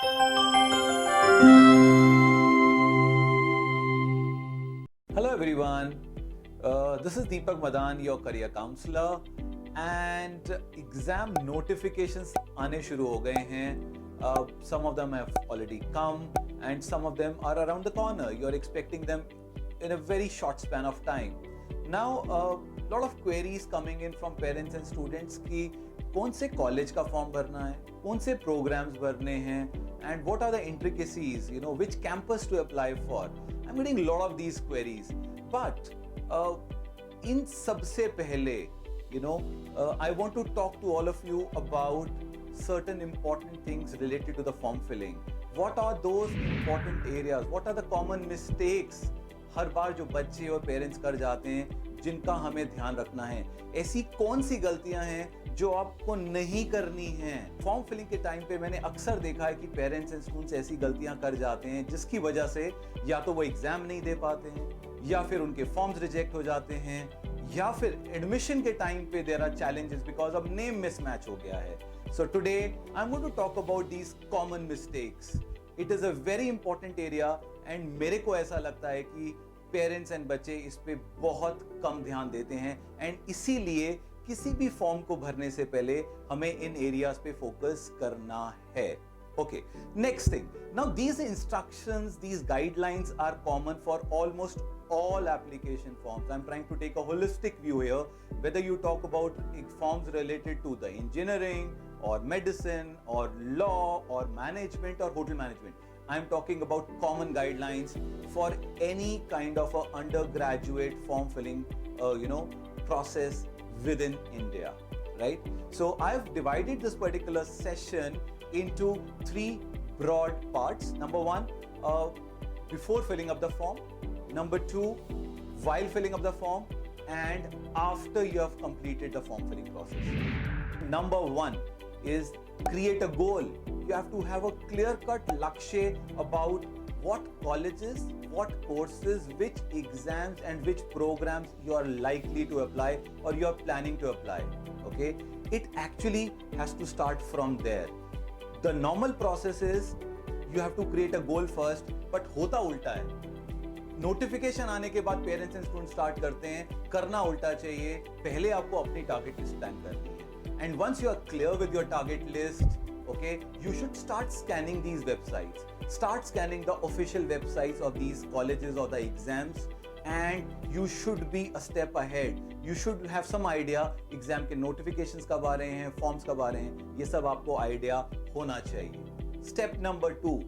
Hello everyone, this is Deepak Madan, your career counselor, and exam notifications आने शुरू हो गए हैं. Some of them have already come and some of them are around the corner. You're expecting them in a very short span of time. Now, a lot of queries coming in from parents and students कि कौन से college का form भरना है, कौन से programmes भरने हैं, and what are the intricacies, which campus to apply for. I'm getting a lot of these queries, but in सबसे पहले, I want to talk to all of you about certain important things related to the form filling. What are those important areas? What are the common mistakes हर बार जो बच्चे और parents कर जाते हैं जिनका हमें ध्यान रखना है? ऐसी कौन सी गलतियां हैं जो आपको नहीं करनी हैं? फॉर्म फिलिंग के टाइम पे मैंने अक्सर देखा है कि पेरेंट्स एंड स्टूडेंट्स ऐसी गलतियां कर जाते हैं जिसकी वजह से या तो वो एग्जाम नहीं दे पाते हैं, या फिर उनके फॉर्म्स रिजेक्ट हो जाते हैं, या फिर एडमिशन के टाइम पे there are challenges because of name mismatch हो गया है. So today I am going to talk about these common mistakes. It is a very important area and मेरे को ऐसा लगता है कि पेरेंट्स एंड बच्चे इस पे बहुत कम ध्यान देते हैं, एंड इसीलिए किसी भी फॉर्म को भरने से पहले हमें इन एरियाज पे फोकस करना है. Okay, next thing. Now these instructions, these guidelines are common for almost all application forms. I'm trying to take a holistic view here, whether you talk about forms related to the engineering or medicine or law or management or hotel management. I'm talking about common guidelines for any kind of a undergraduate form filling, process within India, right? So I've divided this particular session into three broad parts. Number one, before filling up the form. Number two, while filling up the form, and after you have completed the form filling process. Number one is create a goal. You have to have a clear-cut lakshya about what colleges, what courses, which exams and which programs you are likely to apply or you are planning to apply. Okay, it actually has to start from there. The normal process is you have to create a goal first, but होता उल्टा है. Notification आने के बाद parents and students start करते हैं, करना उल्टा चाहिए. पहले आपको अपनी टारगेट लिस्ट प्लान करनी है, and once you are clear with your target list, okay, you should start scanning these websites. Start scanning the official websites of these colleges or the exams, and you should be a step ahead. You should have some idea exam के notifications कब आ रहे हैं, forms कब आ रहे हैं, ये सब आपको आइडिया होना चाहिए. Step number 2,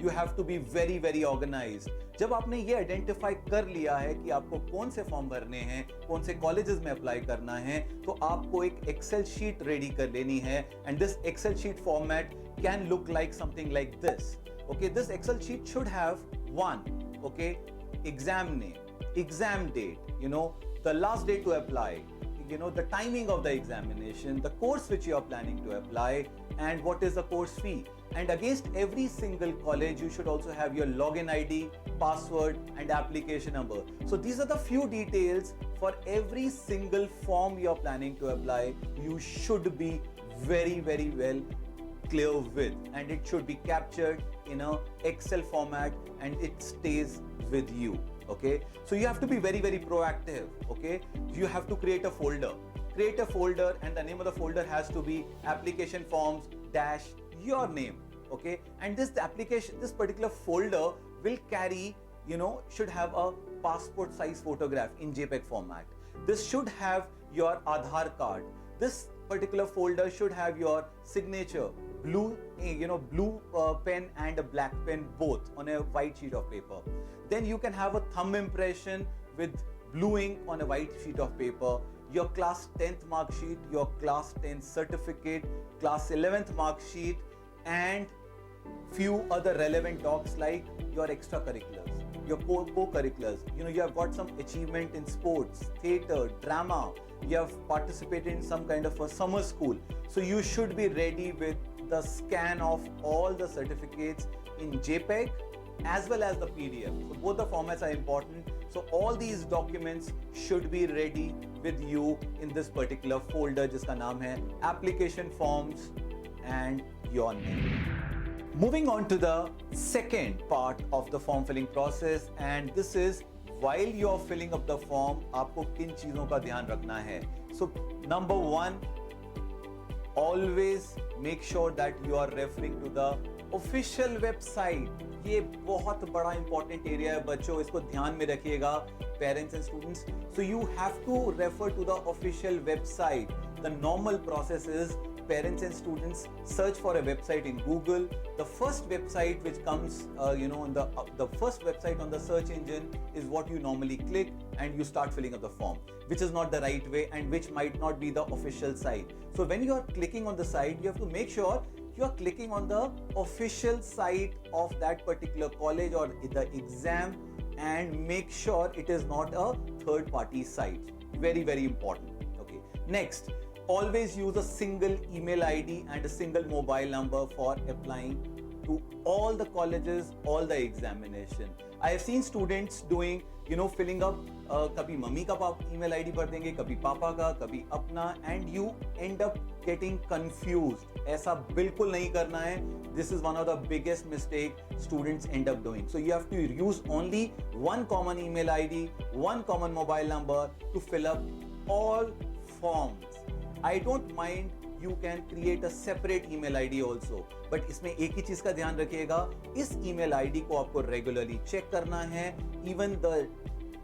you have to be very very organised. जब आपने ये आइडेंटिफाई कर लिया है कि आपको कौन से फॉर्म भरने हैं, कौन से कॉलेजेस में अप्लाई करना है, तो आपको एक एक्सेल शीट रेडी कर लेनी है, and this Excel sheet format can look like something like this. Okay, this Excel sheet should have one, okay, exam name, exam date, the last day to apply, the timing of the examination, the course which you are planning to apply, and what is the course fee. And against every single college, you should also have your login ID, password, and application number. So these are the few details for every single form you are planning to apply. You should be very, very well clear with, and it should be captured in a Excel format, and it stays with you. Okay, so you have to be very, very proactive. Okay, you have to create a folder. Create a folder, and the name of the folder has to be application forms dash your name. Okay, and this particular folder will carry, should have a passport size photograph in JPEG format. This should have your Aadhaar card. This particular folder should have your signature, blue pen and a black pen, both on a white sheet of paper. Then you can have a thumb impression with blue ink on a white sheet of paper, your class 10th mark sheet, your class 10th certificate, class 11th mark sheet, and few other relevant docs like your extracurriculars, your co-curriculars. You have got some achievement in sports, theatre, drama, you have participated in some kind of a summer school. So you should be ready with the scan of all the certificates in JPEG as well as the PDF. So both the formats are important. So all these documents should be ready with you in this particular folder जिसका नाम है application forms and your name. Moving on to the second part of the form filling process, and this is while you are filling up the form, आपको किन चीजों का ध्यान रखना है. So number one, always make sure that you are referring to the official website. ये बहुत बड़ा important area है बच्चों, इसको ध्यान में रखिएगा parents and students. So you have to refer to the official website. The normal process is parents and students search for a website in Google. The first website which comes, in the first website on the search engine is what you normally click, and you start filling up the form, which is not the right way and which might not be the official site. So when you are clicking on the site, you have to make sure you are clicking on the official site of that particular college or the exam, and make sure it is not a third party site. Very, very important. Okay. Next, always use a single email ID and a single mobile number for applying to all the colleges, all the examination. I have seen students doing, filling up, कभी mummy का email ID भर देंगे, कभी पापा का, कभी अपना, and you end up getting confused. ऐसा बिल्कुल नहीं करना है. This is one of the biggest mistake students end up doing. So you have to use only one common email ID, one common mobile number to fill up all forms. I don't mind, you can create a separate email ID also, but इसमें एक ही चीज का ध्यान रखिएगा, इस email ID को आपको regularly check करना है. Even the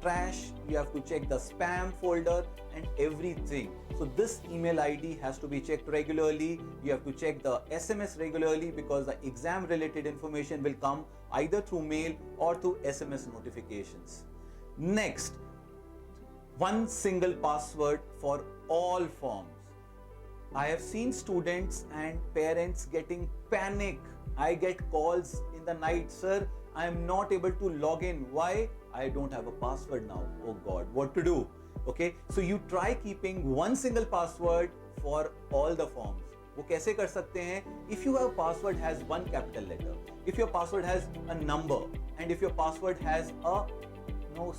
trash, you have to check the spam folder and everything. So this email ID has to be checked regularly. You have to check the SMS regularly because the exam related information will come either through mail or through SMS notifications. Next, one single password for all forms. I have seen students and parents getting panic. I get calls in the night, sir, I am not able to log in. Why? I don't have a password now. Oh God, what to do? Okay, so you try keeping one single password for all the forms. वो कैसे कर सकते हैं? If your password has one capital letter, if your password has a number, and if your password has a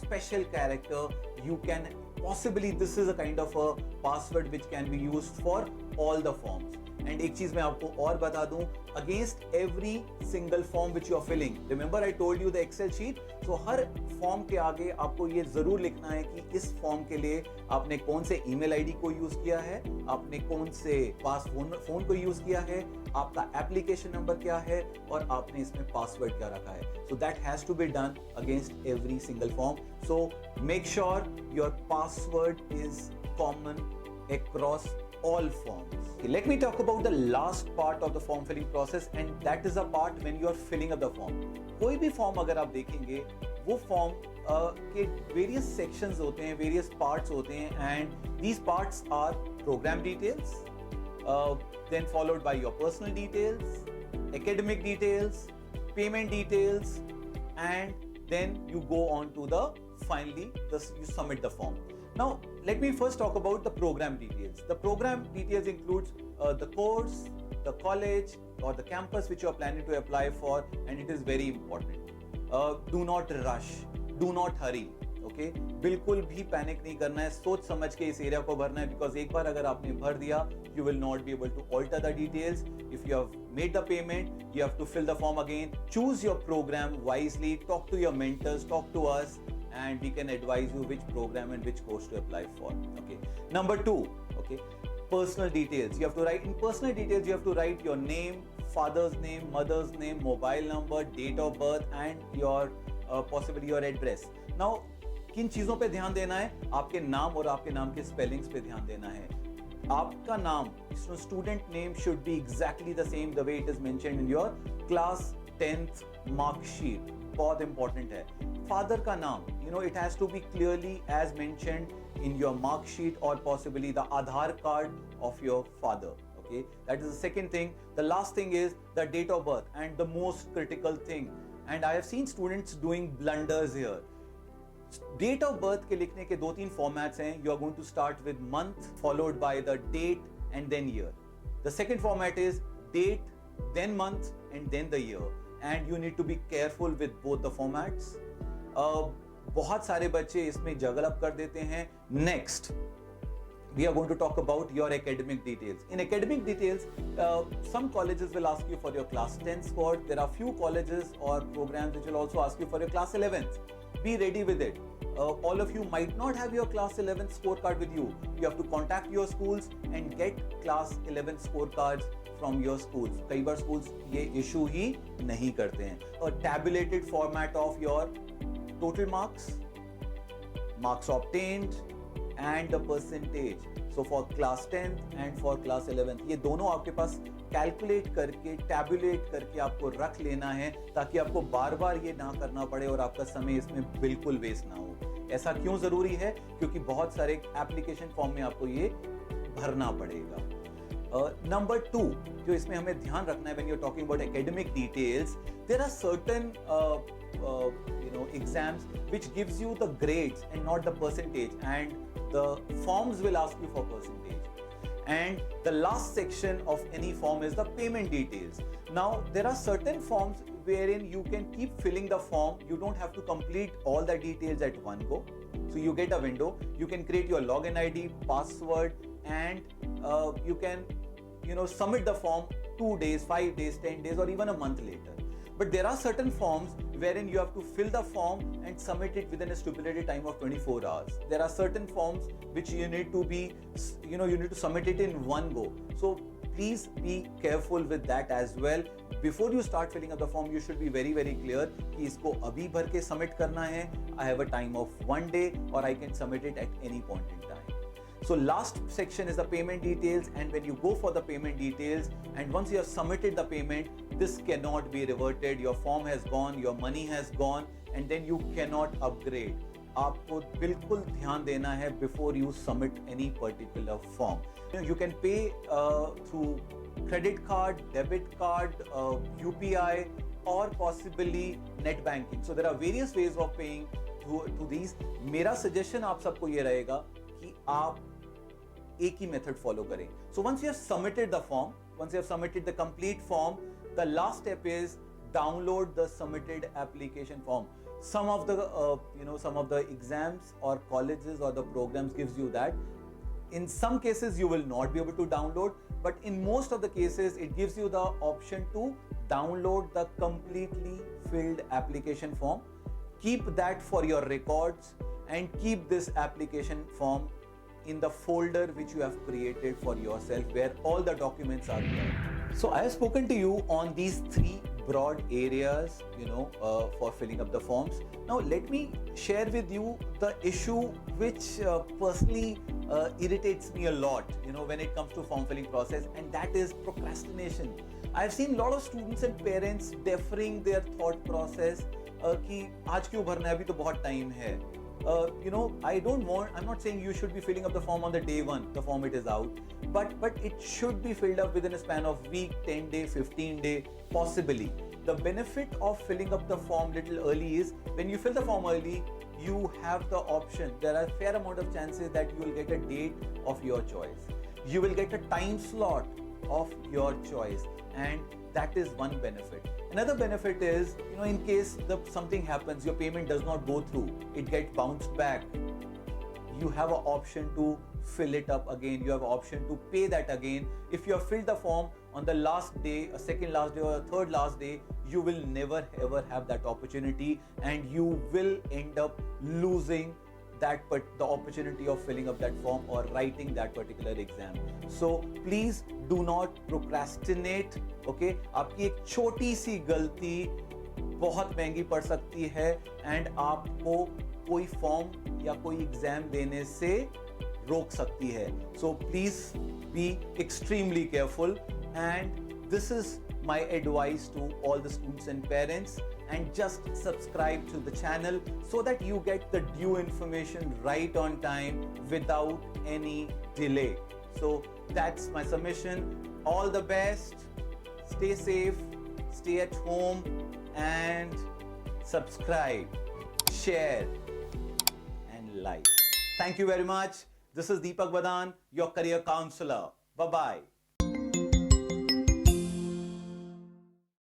special character, you can possibly, this is a kind of a password which can be used for all the forms. And एक चीज मैं आपको और बता दूं, against every single form which you are filling, remember I told you the Excel sheet, so her form के आगे आपको ये जरूर लिखना है कि इस फॉर्म के लिए आपने कौन से ईमेल आईडी को यूज किया है, आपने कौन से पास फोन को यूज किया है, आपका एप्लीकेशन नंबर क्या है और आपने इसमें पासवर्ड क्या रखा है. So that has to be done against every single form. So make sure your password is common across all forms. Okay, let me talk about the last part of the form filling process, and that is the part when you are filling up the form. कोई भी form अगर आप देखेंगे, वो form के various sections होते हैं, various parts होते हैं, and these parts are program details, then followed by your personal details, academic details, payment details, and then you go on to the finally you submit the form. Now let me first talk about the program details. The program details includes the course, the college or the campus which you are planning to apply for, and it is very important. Do not rush, do not hurry. Okay, बिल्कुल भी panic नहीं करना है, सोच समझ के इस area को भरना है, बिकॉज एक बार अगर आपने भर दिया, you will not be able to alter the details. If you have made the payment, you have to fill the form again. Choose your programme wisely, talk to your mentors, talk to us, and we can advise you which program and which course to apply for. Okay, number 2, okay, personal details. You have to write in personal details, you have to write your name, father's name, mother's name, mobile number, date of birth, and your possibly your address. Now किन चीजों पे ध्यान देना है? आपके नाम और आपके नाम के स्पेलिंग्स पे ध्यान देना है. आपका नाम, student name should be exactly the same the way it is mentioned in your class 10th mark sheet. बहुत इंपॉर्टेंट है. फादर का नाम, it has to be clearly as mentioned in your mark sheet or possibly the Aadhaar card of your father. Okay, that is the second thing. The last thing is the date of birth, and the most critical thing, and I have seen students doing blunders here. Date of birth के लिखने के 2-3 formats हैं. You are going to start with month followed by the date and then year. The second format is date, then month and then the year, and you need to be careful with both the formats. बहुत सारे बच्चे इसमें जगल up कर देते हैं. Next, we are going to talk about your academic details. In academic details, some colleges will ask you for your class 10 score. There are few colleges or programs which will also ask you for your class 11th. Be ready with it. All of you might not have your class 11th scorecard with you. You have to contact your schools and get class 11th scorecards from your schools. कई बार schools ये issue ही नहीं करते हैं. A tabulated format of your total marks, marks obtained, and the percentage. So for class 10th and for class 11th, ये दोनों आपके पास calculate करके, tabulate करके आपको रख लेना है, ताकि आपको बार बार ये ना करना पड़े और आपका समय इसमें बिल्कुल वेस्ट ना हो. ऐसा क्यों जरूरी है? क्योंकि बहुत सारे एप्लीकेशन फॉर्म में आपको ये भरना पड़ेगा. Number 2, जो इसमें हमें ध्यान रखना है when you're talking about academic details, there are certain exams which gives you the grades and not the percentage, and the forms will ask you for percentage. And the last section of any form is the payment details. Now there are certain forms wherein you can keep filling the form. You don't have to complete all the details at one go. So you get a window, you can create your login ID, password, and you can submit the form 2 days, 5 days, 10 days, or even a month later. But there are certain forms wherein you have to fill the form and submit it within a stipulated time of 24 hours. There are certain forms which you need to submit it in one go. So please be careful with that as well. Before you start filling up the form, you should be very, very clear कि इसको अभी भर के submit करना है. I have a time of 1 day, or I can submit it at any point in time. So last section is the payment details, and when you go for the payment details, and once you have submitted the payment, this cannot be reverted. Your form has gone, your money has gone, and then you cannot upgrade. आपको बिल्कुल ध्यान देना है before you submit any particular form. You can pay through credit card, debit card, UPI, or possibly net banking. So there are various ways of paying to these. मेरा suggestion आप सबको ये रहेगा कि आप एक ही मेथड फॉलो करें. So once you have submitted the form, once you have submitted the complete form, the last step is download the submitted application form. Some of the exams or colleges or the programs gives you that. In some cases you will not be able to download, but in most of the cases it gives you the option to download the completely filled application form. Keep that for your records and keep this application form in the folder which you have created for yourself, where all the documents are there. So I have spoken to you on these 3 broad areas, for filling up the forms. Now let me share with you the issue which personally irritates me a lot, when it comes to form filling process, and that is procrastination. I've seen a lot of students and parents deferring their thought process कि आज क्यों भरना है, अभी तो बहुत time है. I'm not saying you should be filling up the form on the day 1, the form it is out, but it should be filled up within a span of week, 10 day, 15 day, possibly. The benefit of filling up the form little early is when you fill the form early, you have the option. There are a fair amount of chances that you will get a date of your choice. You will get a time slot of your choice, and that is one benefit. Another benefit is, in case something happens, your payment does not go through, it gets bounced back, you have an option to fill it up again. You have an option to pay that again. If you have filled the form on the last day, a second last day, or a third last day, you will never ever have that opportunity, and you will end up losing the opportunity of filling up that form or writing that particular exam. So please do not procrastinate. Okay, आपकी एक छोटी सी गलती बहुत महंगी पड़ सकती है and आपको कोई फॉर्म या कोई एग्जाम देने से रोक सकती है. So please be extremely careful, and this is my advice to all the students and parents, and just subscribe to the channel so that you get the due information right on time without any delay. So that's my submission. All the best. Stay safe, stay at home, and subscribe, share, and like. Thank you very much. This is Deepak Madan, your career counselor. Bye-bye.